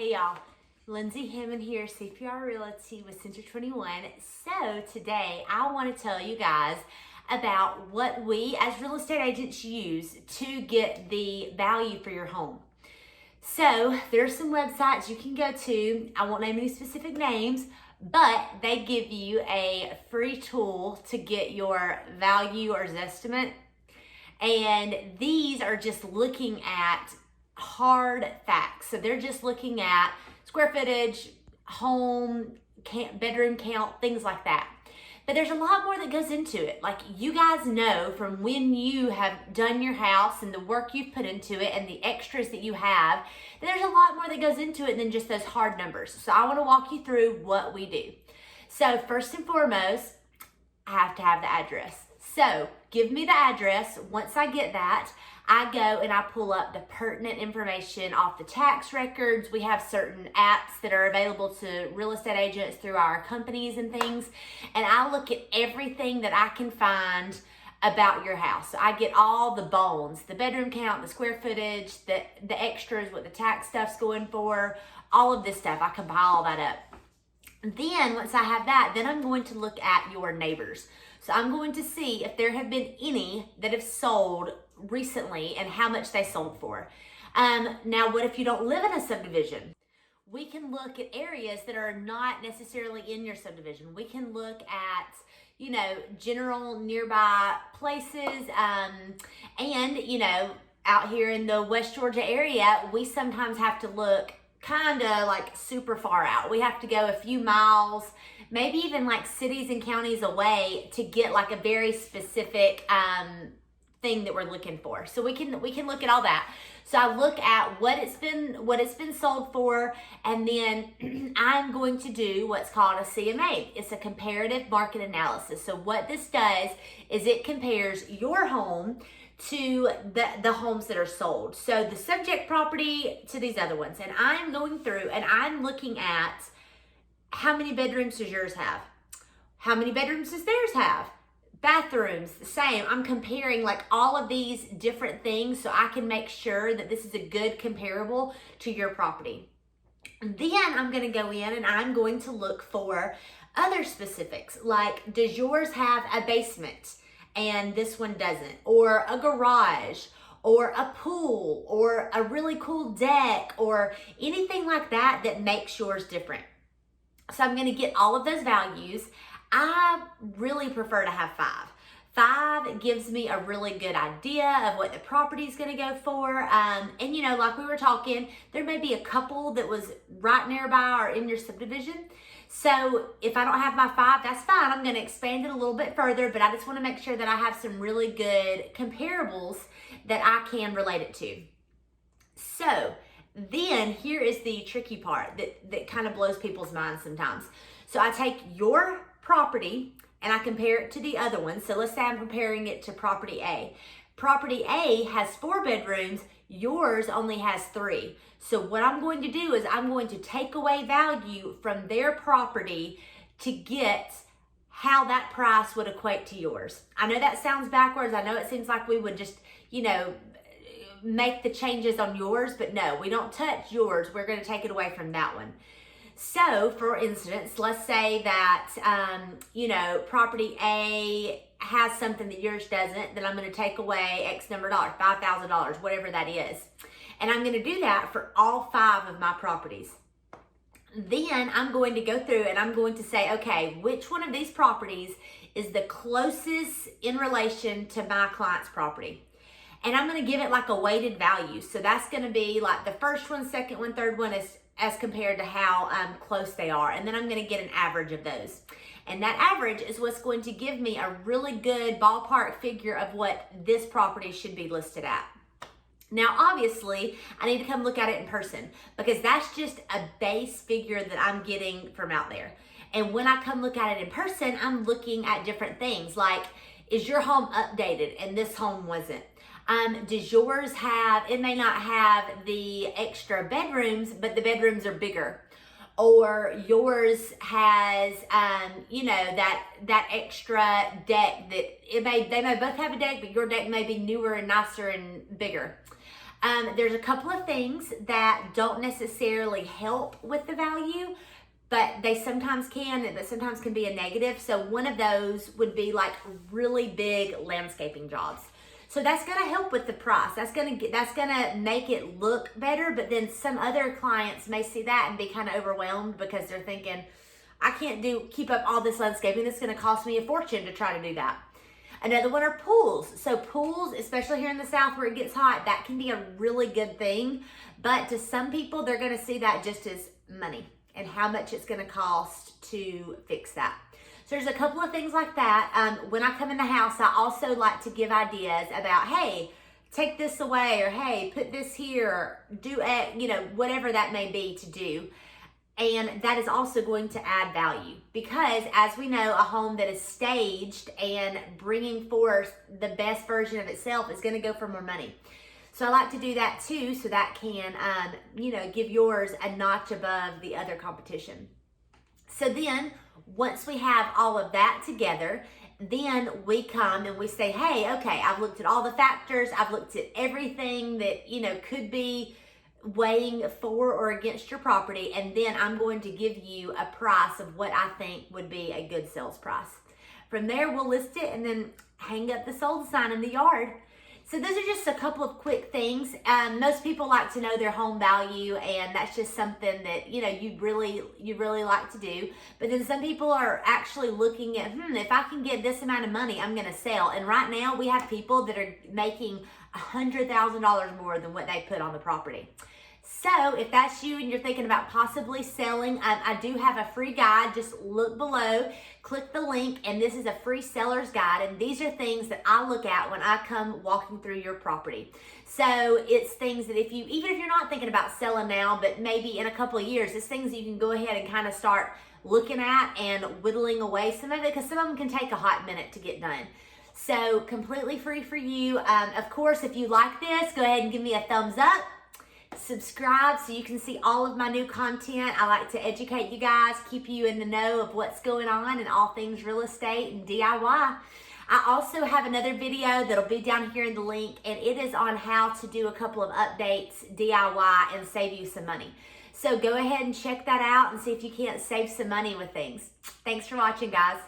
Hey y'all, Lindsey Hammond here, CPR Realty with Center 21. So today I want to tell you guys about what we as real estate agents use to get the value for your home. So there's some websites you can go to. I won't name any specific names, but they give you a free tool to get your value or estimate. And these are just looking at hard facts. So they're just looking at square footage, home, bedroom count, things like that. But there's a lot more that goes into it. Like, you guys know from when you have done your house and the work you've put into it and the extras that you have, that there's a lot more that goes into it than just those hard numbers. So I want to walk you through what we do. So first and foremost, I have to have the address. So give me the address. Once I get that, I go and I pull up the pertinent information off the tax records. We have certain apps that are available to real estate agents through our companies and things. And I look at everything that I can find about your house. So I get all the bones, the bedroom count, the square footage, the extras, what the tax stuff's going for, all of this stuff. I compile all that up. Then once I have that, then I'm going to look at your neighbors. So I'm going to see if there have been any that have sold recently and how much they sold for. Now, what if you don't live in a subdivision? We can look at areas that are not necessarily in your subdivision. We can look at, general nearby places. And, out here in the West Georgia area, we sometimes have to look kind of like super far out. We have to go a few miles, maybe even like cities and counties away to get like a very specific thing that we're looking for. So we can look at all that. So I look at what it's been sold for, and then I'm going to do what's called a CMA. It's a comparative market analysis. So what this does is it compares your home to the homes that are sold. So the subject property to these other ones. And I'm going through and I'm looking at how many bedrooms does yours have? How many bedrooms does theirs have? Bathrooms, the same. I'm comparing like all of these different things so I can make sure that this is a good comparable to your property. Then I'm going to go in and I'm going to look for other specifics, like, does yours have a basement and this one doesn't, or a garage, or a pool, or a really cool deck, or anything like that that makes yours different. So I'm going to get all of those values. I really prefer to have 5. 5 gives me a really good idea of what the property is going to go for. And like we were talking, there may be a couple that was right nearby or in your subdivision. So if I don't have my 5, that's fine. I'm going to expand it a little bit further, but I just want to make sure that I have some really good comparables that I can relate it to. So then here is the tricky part that kind of blows people's minds sometimes. So I take your property and I compare it to the other one. So let's say I'm comparing it to property A. Property A has 4 bedrooms, yours only has 3. So what I'm going to do is I'm going to take away value from their property to get how that price would equate to yours. I know that sounds backwards. I know it seems like we would just, make the changes on yours, but no, we don't touch yours. We're going to take it away from that one. So for instance, let's say that, property A has something that yours doesn't, then I'm going to take away X number of dollars, $5,000, whatever that is. And I'm going to do that for all 5 of my properties. Then I'm going to go through and I'm going to say, okay, which one of these properties is the closest in relation to my client's property? And I'm going to give it like a weighted value. So that's going to be like the first one, second one, third one is as compared to how close they are. And then I'm going to get an average of those. And that average is what's going to give me a really good ballpark figure of what this property should be listed at. Now, obviously, I need to come look at it in person because that's just a base figure that I'm getting from out there. And when I come look at it in person, I'm looking at different things like, is your home updated and this home wasn't? Does yours have, it may not have the extra bedrooms, but the bedrooms are bigger. Or yours has, that extra deck that they may both have a deck, but your deck may be newer and nicer and bigger. There's a couple of things that don't necessarily help with the value, but they sometimes can, but sometimes can be a negative. So one of those would be like really big landscaping jobs. So that's gonna help with the price. That's gonna make it look better, but then some other clients may see that and be kind of overwhelmed because they're thinking, I can't keep up all this landscaping. It's gonna cost me a fortune to try to do that. Another one are pools. So pools, especially here in the South where it gets hot, that can be a really good thing. But to some people, they're gonna see that just as money and how much it's gonna cost to fix that. So there's a couple of things like that. When I come in the house, I also like to give ideas about, hey, take this away, or hey, put this here, or do it, whatever that may be to do. And that is also going to add value because, as we know, a home that is staged and bringing forth the best version of itself is going to go for more money. So I like to do that too, so that can, give yours a notch above the other competition. So then, once we have all of that together, then we come and we say, hey, okay, I've looked at all the factors. I've looked at everything that, could be weighing for or against your property, and then I'm going to give you a price of what I think would be a good sales price. From there, we'll list it and then hang up the sold sign in the yard. So those are just a couple of quick things. Most people like to know their home value, and that's just something that you really like to do. But then some people are actually looking at, if I can get this amount of money, I'm going to sell. And right now we have people that are making $100,000 more than what they put on the property. So if that's you and you're thinking about possibly selling, I do have a free guide. Just look below, click the link, and this is a free seller's guide. And these are things that I look at when I come walking through your property. So it's things that even if you're not thinking about selling now, but maybe in a couple of years, it's things that you can go ahead and kind of start looking at and whittling away some of it, because some of them can take a hot minute to get done. So completely free for you. Of course, if you like this, go ahead and give me a thumbs up. Subscribe so you can see all of my new content. I like to educate you guys, keep you in the know of what's going on in all things real estate and DIY. I also have another video that'll be down here in the link, and it is on how to do a couple of updates DIY and save you some money. So go ahead and check that out and see if you can't save some money with things. Thanks for watching, guys.